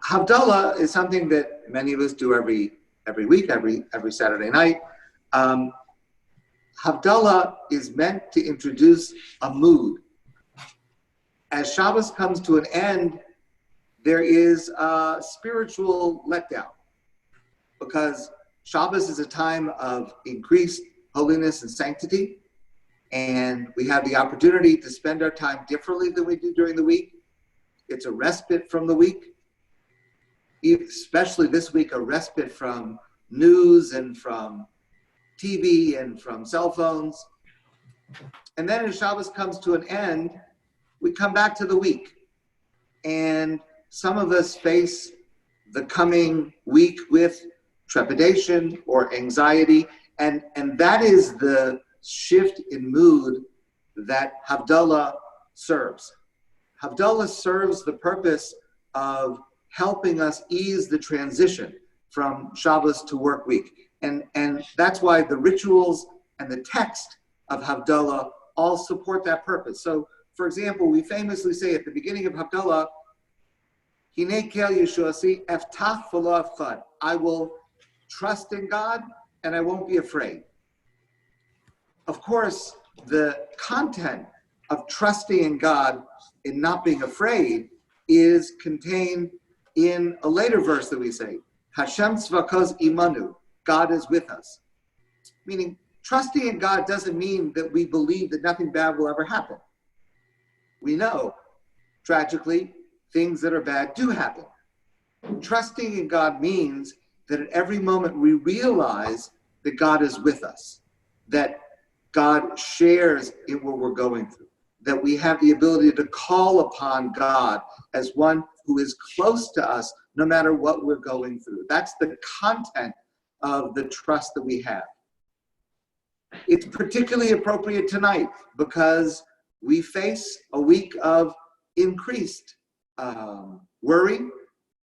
Havdallah is something that many of us do every week, every Saturday night. Havdallah is meant to introduce a mood. As Shabbos comes to an end, there is a spiritual letdown because Shabbos is a time of increased holiness and sanctity, and we have the opportunity to spend our time differently than we do during the week. It's a respite from the week, especially this week, a respite from news and from TV and from cell phones. And then as Shabbos comes to an end, we come back to the week. And some of us face the coming week with trepidation or anxiety. And that is the shift in mood that Havdallah serves. Havdallah serves the purpose of helping us ease the transition from Shabbos to work week. And that's why the rituals and the text of Havdallah all support that purpose. So, for example, we famously say at the beginning of Havdallah, Hinei kel Yeshuasi eftach v'lo afchad. I will trust in God and I won't be afraid. Of course, the content of trusting in God and not being afraid is contained in a later verse that we say, Hashem tzvakos imanu, God is with us. Meaning, trusting in God doesn't mean that we believe that nothing bad will ever happen. We know, tragically, things that are bad do happen. Trusting in God means that at every moment we realize that God is with us, that God shares in what we're going through, that we have the ability to call upon God as one who is close to us no matter what we're going through. That's the content of the trust that we have. It's particularly appropriate tonight because we face a week of increased worry,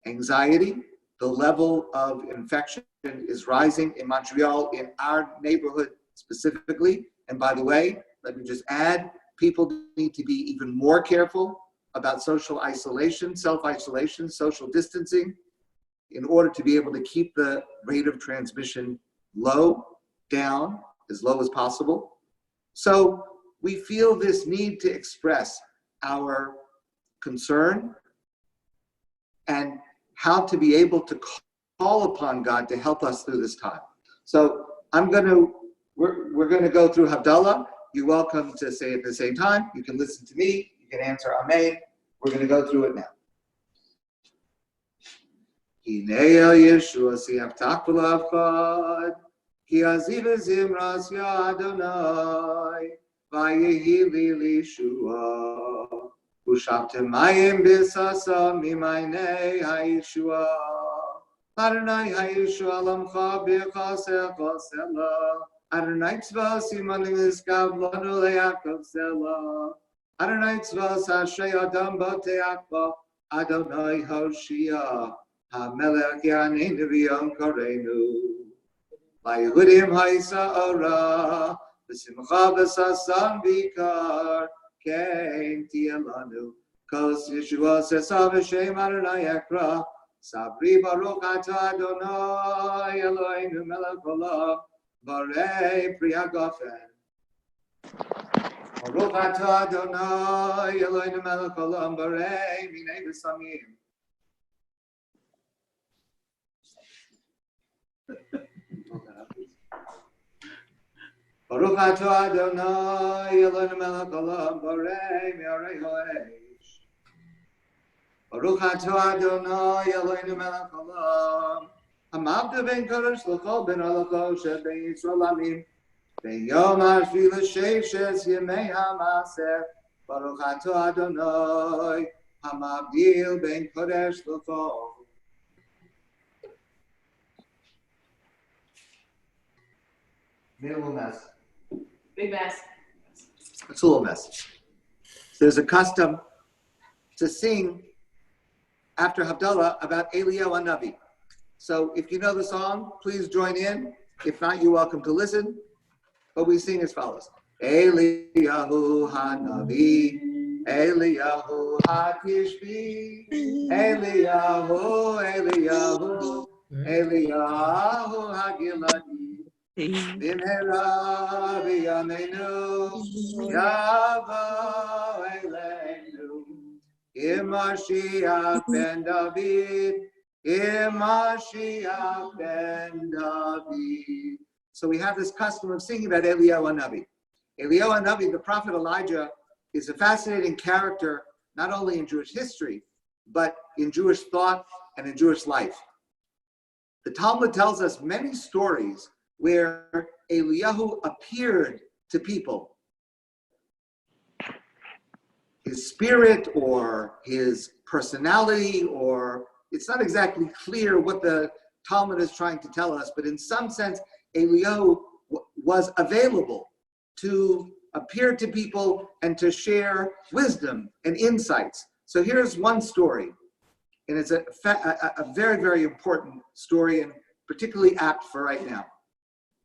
anxiety. The level of infection is rising in Montreal, in our neighborhood specifically. And by the way, let me just add, people need to be even more careful about social isolation, self-isolation, social distancing, in order to be able to keep the rate of transmission down, as low as possible. So we feel this need to express our concern and how to be able to call upon God to help us through this time. So we're going to go through Havdallah. You're welcome to say it at the same time. You can listen to me. You can answer Amen. We're going to go through it now. Hinei el Yeshua siavtach v'lafad, ki aziv zimras ya Adonai, v'yehi li lishua, u'shavtem mayim b'sasa mimaynei ha'yeshua, Adonai ha'yeshua lamcha b'chasech sela, Adonai tzvos imanim niskav lanu le'Yaakov sela, Adonai tzvos ashrei adam boteach bo, Adonai hoshia, HaMelech yaneinu v'yom koreinu, v'yehudim ha'isa ora, v'simcha v'sasan v'ikar, kein tiyeh lanu, kos Yeshua sesa v'shem Adonai ekra, sabri baruch atah Adonai Eloheinu melech olam, Barei pri hagofen. Baruch atah Adonai Eloheinu melech olam, barei minei v'samim. Baruch atah Adonai Eloheinu melech olam, barei mi'arei ha'esh. Baruch atah Adonai Eloheinu melech olam, Hamavta ben kodesh l'chol ben halacho sheben Yisrael amim, ben yom hashvi l'sheishes yemei ha'maseh, Baruch atah Adonai, Hamavdil ben kodesh l'chol. Made a little mess. Big mess. It's a little mess. There's a custom to sing after Havdallah about Eliyahu HaNavi. So if you know the song, please join in. If not, you're welcome to listen. But we sing as follows. Eliyahu HaNavi Eliyahu Hatishbi, Eliyahu, Eliyahu, Eliyahu Hagiladi, Bimhera B'Yameinu, Yavo Eleinu, Imashiach ben David, Imashiach ben David. So we have this custom of singing about Eliyahu Hanavi. Eliyahu Hanavi, the prophet Elijah, is a fascinating character, not only in Jewish history, but in Jewish thought and in Jewish life. The Talmud tells us many stories where Eliyahu appeared to people. His spirit or his personality, or it's not exactly clear what the Talmud is trying to tell us, but in some sense, Eliyahu was available to appear to people and to share wisdom and insights. So here's one story, and it's a very, very important story and particularly apt for right now.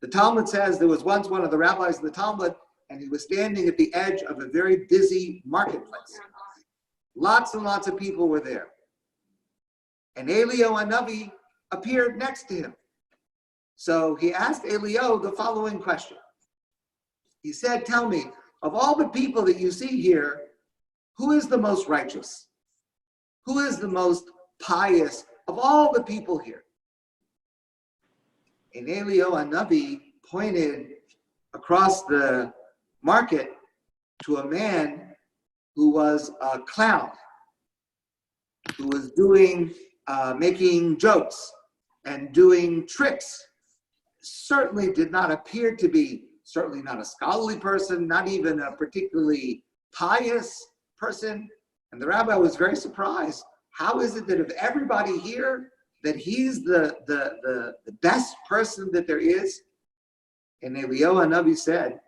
The Talmud says there was once one of the rabbis of the Talmud, and he was standing at the edge of a very busy marketplace. Lots and lots of people were there. And Eliyahu Hanavi appeared next to him. So he asked Eliyahu the following question. He said, tell me, of all the people that you see here, who is the most righteous? Who is the most pious of all the people here? And Eliyahu Hanavi pointed across the market to a man who was a clown, who was making jokes and doing tricks. Certainly did not appear to be, certainly not a scholarly person, not even a particularly pious person. And the rabbi was very surprised. How is it that of everybody here, that he's the best person that there is? And Eliyahu Hanavi said,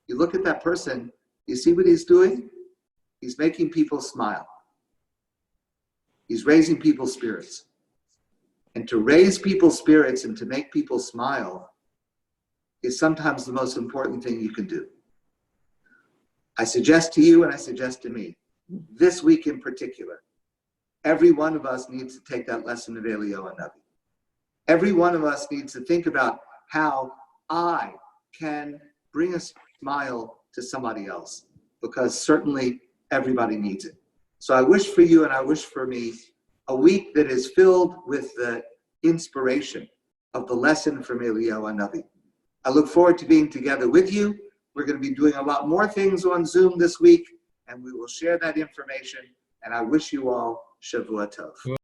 you look at that person, you see what he's doing? He's making people smile. He's raising people's spirits. And to raise people's spirits and to make people smile is sometimes the most important thing you can do. I suggest to you and I suggest to me, this week in particular, every one of us needs to take that lesson of Eliyahu Hanavi. Every one of us needs to think about how I can bring a smile to somebody else, because certainly everybody needs it. So I wish for you and I wish for me a week that is filled with the inspiration of the lesson from Eliyahu Hanavi. I look forward to being together with you. We're going to be doing a lot more things on Zoom this week, and we will share that information. And I wish you all Shavua Tov.